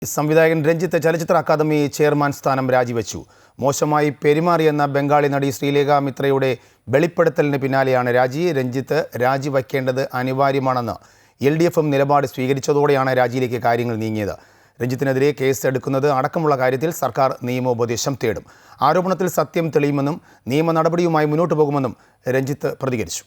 സംവിധായകൻ രഞ്ജിത്ത് ചലച്ചിത്ര academy chairman സ്ഥാനം രാജിവെച്ചു. മോശമായി പെരുമാറിയെന്ന ബംഗാളി നടി ശ്രീലേഖ മിത്രയുടെ വെളിപ്പെടുത്തലിന് പിന്നാലെയാണ് രാജി. രഞ്ജിത്ത് രാജിവെക്കേണ്ടത് അനിവാര്യമാണെന്ന് LDFും നിലപാട് സ്വീകരിച്ചതോടെയാണ് രാജിയിലേക്ക് കാര്യങ്ങൾ നീങ്ങിയത്. രഞ്ജിത്തിനെതിരെ കേസ് എടുക്കുന്നത് അടക്കമുള്ള കാര്യത്തിൽ സർക്കാർ നിയമോപദേശം തേടും. ആരോപണത്തിൽ സത്യം തെളിയുമെന്നും നിയമ നടപടിയുമായി മുന്നോട്ടു പോകുമെന്നും രഞ്ജിത്ത് പ്രതികരിച്ചു.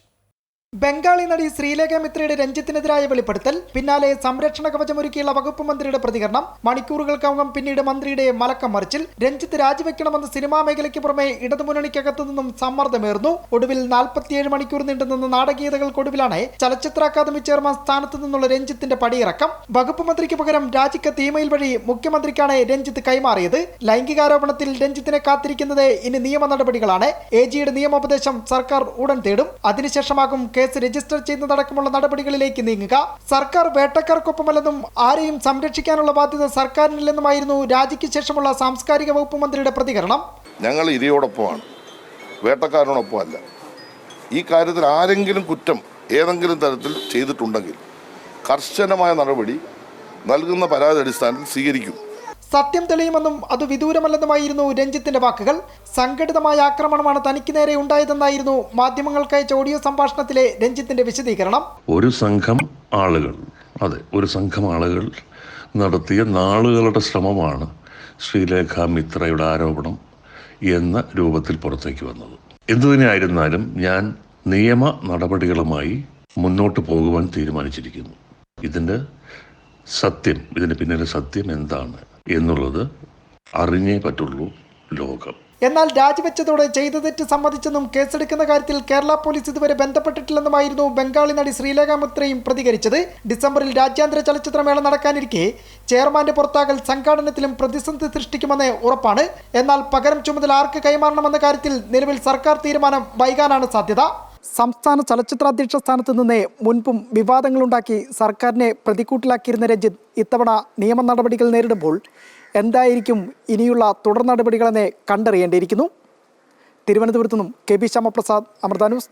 ബംഗാളി നടി ശ്രീലേഖ മിത്രയുടെ രഞ്ജിത്തിനെതിരായ വെളിപ്പെടുത്തൽ പിന്നാലെ സംരക്ഷണ കവചമൊരുക്കിയുള്ള വകുപ്പ് മന്ത്രിയുടെ പ്രതികരണം, മണിക്കൂറുകൾക്കകം പിന്നീട് മന്ത്രിയുടെ മലക്കം മറിച്ചിൽ. രഞ്ജിത്ത് രാജിവെക്കണമെന്ന് സിനിമാ മേഖലയ്ക്ക് പുറമെ ഇടതുമുന്നണിക്കകത്തു നിന്നും സമ്മർദ്ദമേറുന്നു. ഒടുവിൽ 47 മണിക്കൂർ നീണ്ടുനിന്ന നാടകീയതകൾക്കൊടുവിലാണ് ചലച്ചിത്ര അക്കാദമി ചെയർമാൻ സ്ഥാനത്ത് നിന്നുള്ള രഞ്ജിത്തിന്റെ പടിയിറക്കം. വകുപ്പ് മന്ത്രിക്ക് പകരം രാജിക്കത്ത് ഇമെയിൽ വഴി മുഖ്യമന്ത്രിക്കാണ് രഞ്ജിത്ത് കൈമാറിയത്. ലൈംഗികാരോപണത്തിൽ രഞ്ജിത്തിനെ കാത്തിരിക്കുന്നത് ഇനി നിയമ നടപടികളാണ്. AGയുടെ നിയമോപദേശം സർക്കാർ ഉടൻ തേടും. അതിനുശേഷമാകും കേസ് രജിസ്റ്റർ ചെയ്യുന്നതടക്കമുള്ള നടപടികളിലേക്ക് നീങ്ങുക. സർക്കാർ വേട്ടക്കാർക്കൊപ്പമല്ലെന്നും ആരെയും സംരക്ഷിക്കാനുള്ള ബാധ്യത സർക്കാരിനില്ലെന്നുമായിരുന്നു രാജിക്ക് ശേഷമുള്ള സാംസ്കാരിക വകുപ്പ് മന്ത്രിയുടെ പ്രതികരണം. ഞങ്ങൾ ഇരയോടൊപ്പമാണ്, വേട്ടക്കാരനോടൊപ്പമല്ല. ഈ കാര്യത്തിൽ ആരെങ്കിലും കുറ്റം ഏതെങ്കിലും തരത്തിൽ ചെയ്തിട്ടുണ്ടെങ്കിൽ കർശനമായ നടപടി നൽകുന്ന പരാതി അടിസ്ഥാനത്തിൽ സ്വീകരിക്കും. സത്യം തെളിയുമെന്നും അത് വിദൂരമല്ലെന്നുമായിരുന്നു രഞ്ജിത്തിന്റെ വാക്കുകൾ. സംഘടിതമായ ആക്രമണമാണ് തനിക്ക് നേരെ ഉണ്ടായതെന്നായിരുന്നു മാധ്യമങ്ങൾക്കയച്ച ഓഡിയോ സംഭാഷണത്തിലെ രഞ്ജിത്തിന്റെ വിശദീകരണം. ഒരു സംഘം ആളുകൾ നടത്തിയ നാളുകളുടെ ശ്രമമാണ് ശ്രീലേഖ മിത്രയുടെ ആരോപണം എന്ന രൂപത്തിൽ പുറത്തേക്ക് വന്നത്. എന്തുതന്നെയായിരുന്നാലും ഞാൻ നിയമ നടപടികളുമായി മുന്നോട്ട് പോകുവാൻ തീരുമാനിച്ചിരിക്കുന്നു. ഇതിൻ്റെ പിന്നിലെ സത്യം എന്താണ് എന്നുള്ളത് അറിഞ്ഞേ പറ്റുള്ളൂ ലോകം. എന്നാൽ രാജിവെച്ചതോടെ ചെയ്ത തെറ്റ് സമ്മതിച്ചെന്നും കേസെടുക്കുന്ന കാര്യത്തിൽ കേരള പോലീസ് ഇതുവരെ ബന്ധപ്പെട്ടിട്ടില്ലെന്നുമായിരുന്നു ബംഗാളി നടി ശ്രീലേഖ മിത്രയും പ്രതികരിച്ചത്. ഡിസംബറിൽ രാജ്യാന്തര ചലച്ചിത്രമേള നടക്കാനിരിക്കെ ചെയർമാന്റെ പുറത്താകൽ സംഘാടനത്തിലും പ്രതിസന്ധി സൃഷ്ടിക്കുമെന്ന് ഉറപ്പാണ്. എന്നാൽ പകരം ചുമതല ആർക്ക് കൈമാറണമെന്ന കാര്യത്തിൽ നിലവിൽ സർക്കാർ തീരുമാനം വൈകാനാണ് സാധ്യത. സംസ്ഥാന ചലച്ചിത്രാധ്യക്ഷ സ്ഥാനത്ത് നിന്ന് മുൻപും വിവാദങ്ങളുണ്ടാക്കി സർക്കാരിനെ പ്രതിക്കൂട്ടിലാക്കിയിരുന്ന രഞ്ജിത്ത് ഇത്തവണ നിയമ നടപടികൾ നേരിടുമ്പോൾ എന്തായിരിക്കും ഇനിയുള്ള തുടർ നടപടികളെന്ന് കണ്ടറിയേണ്ടിയിരിക്കുന്നു. തിരുവനന്തപുരത്തു നിന്നും KB ശ്യാമപ്രസാദ്, അമൃത ന്യൂസ്.